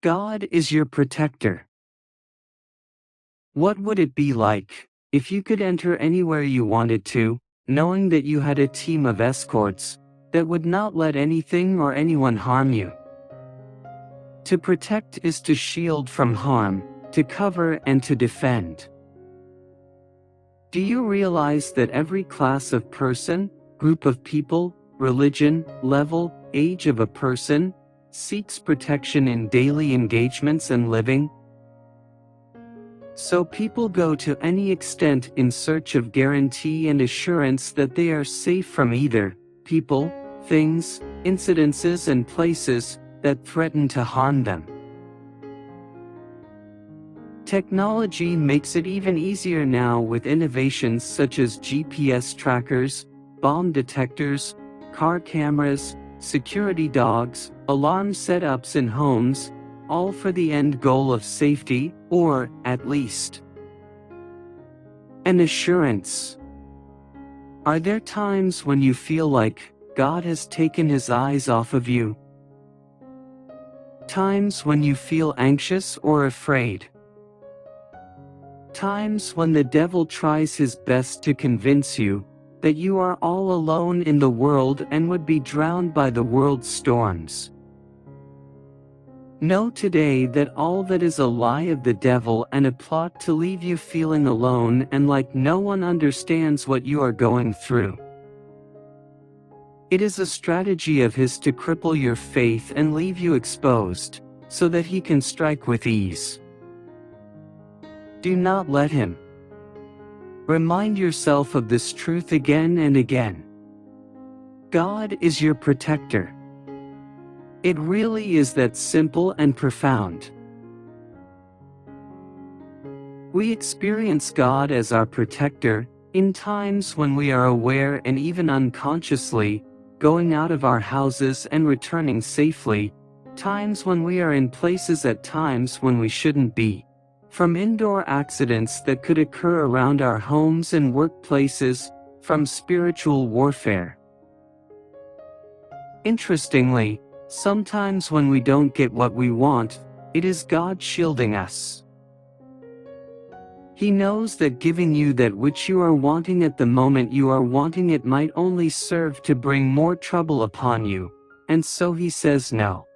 God is your protector. What would it be like if you could enter anywhere you wanted to, knowing that you had a team of escorts that would not let anything or anyone harm you? To protect is to shield from harm, to cover and to defend. Do you realize that every class of person, group of people, religion, level, age of a person, seeks protection in daily engagements and living? So people go to any extent in search of guarantee and assurance that they are safe from either people, things, incidences and places that threaten to harm them. Technology makes it even easier now with innovations such as GPS trackers, bomb detectors, car cameras, security dogs, alarm setups in homes, all for the end goal of safety, or, at least, an assurance. Are there times when you feel like God has taken his eyes off of you? Times when you feel anxious or afraid? Times when the devil tries his best to convince you that you are all alone in the world and would be drowned by the world's storms? Know today that all that is a lie of the devil and a plot to leave you feeling alone and like no one understands what you are going through. It is a strategy of his to cripple your faith and leave you exposed, so that he can strike with ease. Do not let him. Remind yourself of this truth again and again. God is your protector. It really is that simple and profound. We experience God as our protector in times when we are aware and even unconsciously going out of our houses and returning safely, times when we are in places at times when we shouldn't be, from indoor accidents that could occur around our homes and workplaces, from spiritual warfare. Interestingly, sometimes when we don't get what we want, it is God shielding us. He knows that giving you that which you are wanting at the moment you are wanting it might only serve to bring more trouble upon you, and so he says no.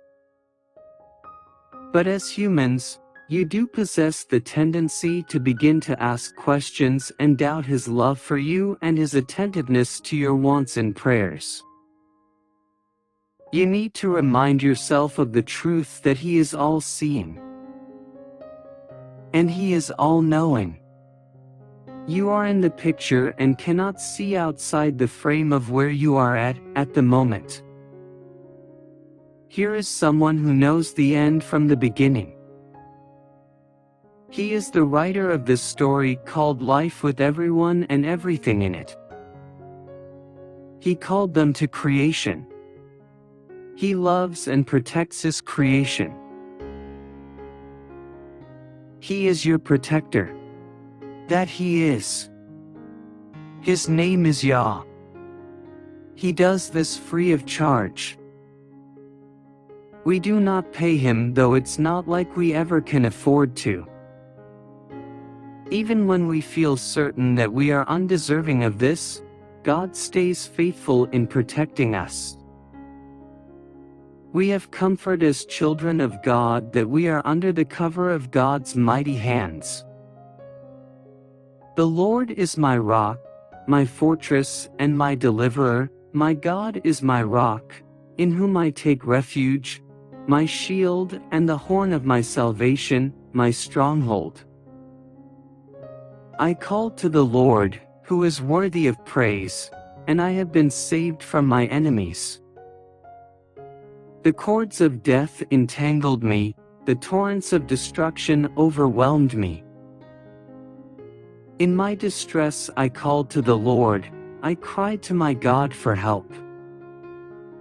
But as humans, you do possess the tendency to begin to ask questions and doubt his love for you and his attentiveness to your wants and prayers. You need to remind yourself of the truth that he is all-seeing. And he is all-knowing. You are in the picture and cannot see outside the frame of where you are at the moment. Here is someone who knows the end from the beginning. He is the writer of this story called Life with everyone and everything in it. He called them to creation. He loves and protects his creation. He is your protector. That he is. His name is Yah. He does this free of charge. We do not pay him, though it's not like we ever can afford to. Even when we feel certain that we are undeserving of this, God stays faithful in protecting us. We have comfort as children of God that we are under the cover of God's mighty hands. The Lord is my rock, my fortress, and my deliverer, my God is my rock, in whom I take refuge, my shield and the horn of my salvation, my stronghold. I called to the Lord, who is worthy of praise, and I have been saved from my enemies. The cords of death entangled me, the torrents of destruction overwhelmed me. In my distress I called to the Lord, I cried to my God for help.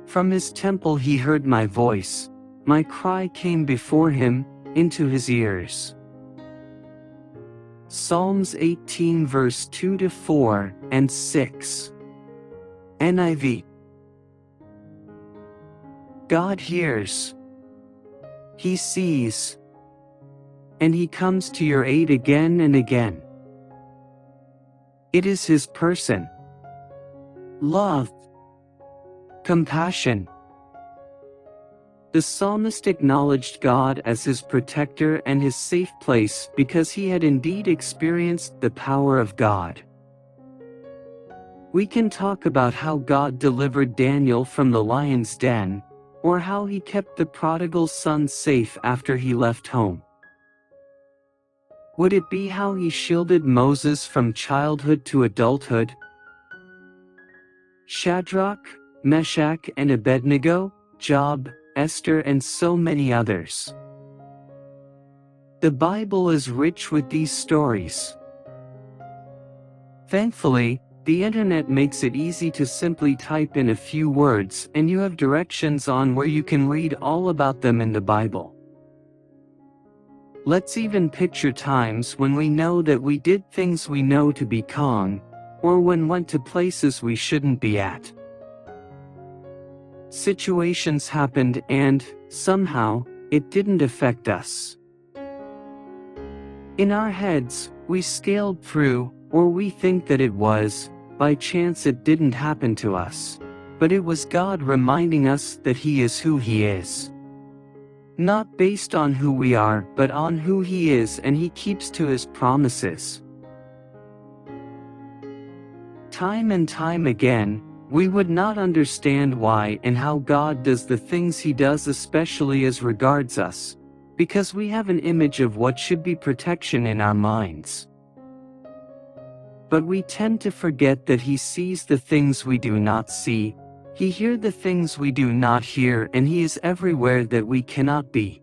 From his temple he heard my voice, my cry came before him, into his ears. Psalms 18 verse 2-4 and 6. NIV. God hears. He sees, and He comes to your aid again and again. It is His person, love, compassion. The psalmist acknowledged God as his protector and his safe place because he had indeed experienced the power of God. We can talk about how God delivered Daniel from the lion's den, or how He kept the prodigal son safe after he left home. Would it be how He shielded Moses from childhood to adulthood? Shadrach, Meshach and Abednego, Job, Esther and so many others. The Bible is rich with these stories. Thankfully, the internet makes it easy to simply type in a few words and you have directions on where you can read all about them in the Bible. Let's even picture times when we know that we did things we know to be wrong, or when went to places we shouldn't be at. Situations happened and, somehow, it didn't affect us. In our heads, we scaled through, or we think that it was, by chance it didn't happen to us. But it was God reminding us that He is who He is. Not based on who we are, but on who He is, and He keeps to His promises. Time and time again, we would not understand why and how God does the things He does, especially as regards us, because we have an image of what should be protection in our minds. But we tend to forget that He sees the things we do not see, He hears the things we do not hear, and He is everywhere that we cannot be.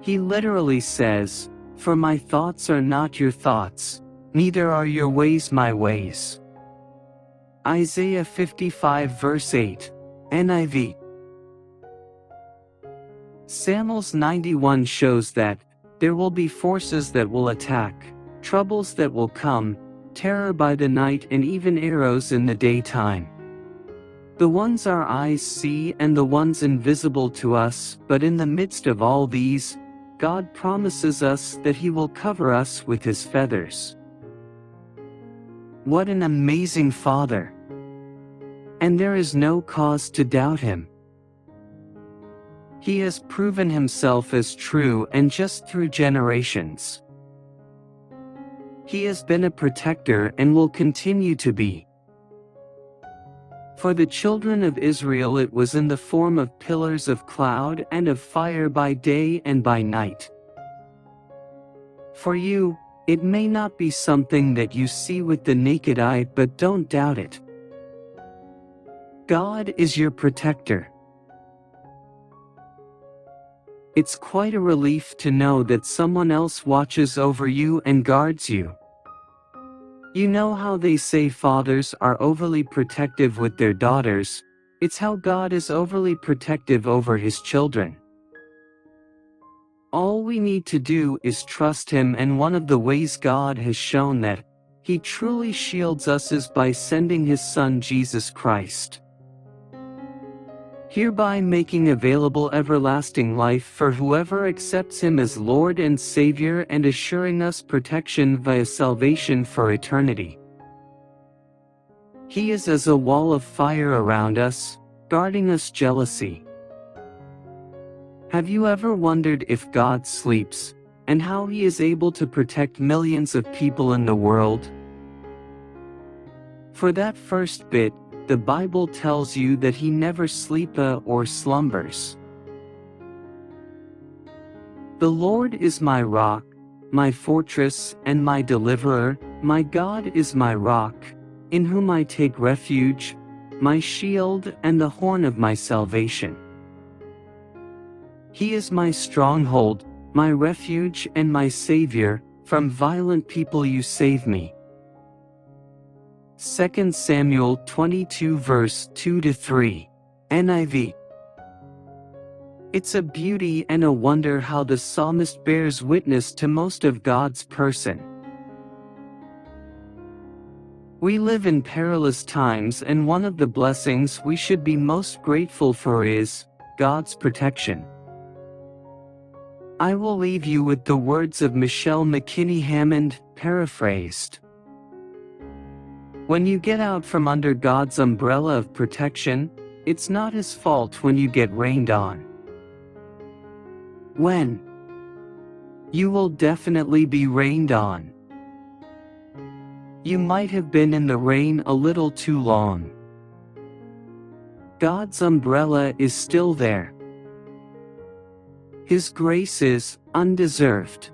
He literally says, "For my thoughts are not your thoughts, neither are your ways my ways." Isaiah 55 verse 8, NIV. Psalms 91 shows that there will be forces that will attack, troubles that will come, terror by the night and even arrows in the daytime. The ones our eyes see and the ones invisible to us, but in the midst of all these, God promises us that He will cover us with His feathers. What an amazing Father! And there is no cause to doubt Him. He has proven Himself as true and just through generations. He has been a protector and will continue to be. For the children of Israel it was in the form of pillars of cloud and of fire by day and by night. For you, it may not be something that you see with the naked eye, but don't doubt it. God is your protector. It's quite a relief to know that someone else watches over you and guards you. You know how they say fathers are overly protective with their daughters, it's how God is overly protective over His children. All we need to do is trust Him, and one of the ways God has shown that He truly shields us is by sending His Son Jesus Christ, hereby making available everlasting life for whoever accepts Him as Lord and Savior, and assuring us protection via salvation for eternity. He is as a wall of fire around us, guarding us jealously. Have you ever wondered if God sleeps, and how He is able to protect millions of people in the world? For that first bit, the Bible tells you that He never sleeps or slumbers. The Lord is my rock, my fortress, and my deliverer, my God is my rock, in whom I take refuge, my shield and the horn of my salvation. He is my stronghold, my refuge and my Savior, from violent people you save me. 2 Samuel 22 verse 2-3, NIV. It's a beauty and a wonder how the psalmist bears witness to most of God's person. We live in perilous times, and one of the blessings we should be most grateful for is God's protection. I will leave you with the words of Michelle McKinney Hammond, paraphrased. When you get out from under God's umbrella of protection, it's not His fault when you get rained on. When? You will definitely be rained on. You might have been in the rain a little too long. God's umbrella is still there. His grace is undeserved.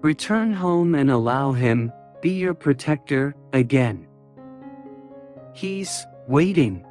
Return home and allow Him be your protector again. He's waiting.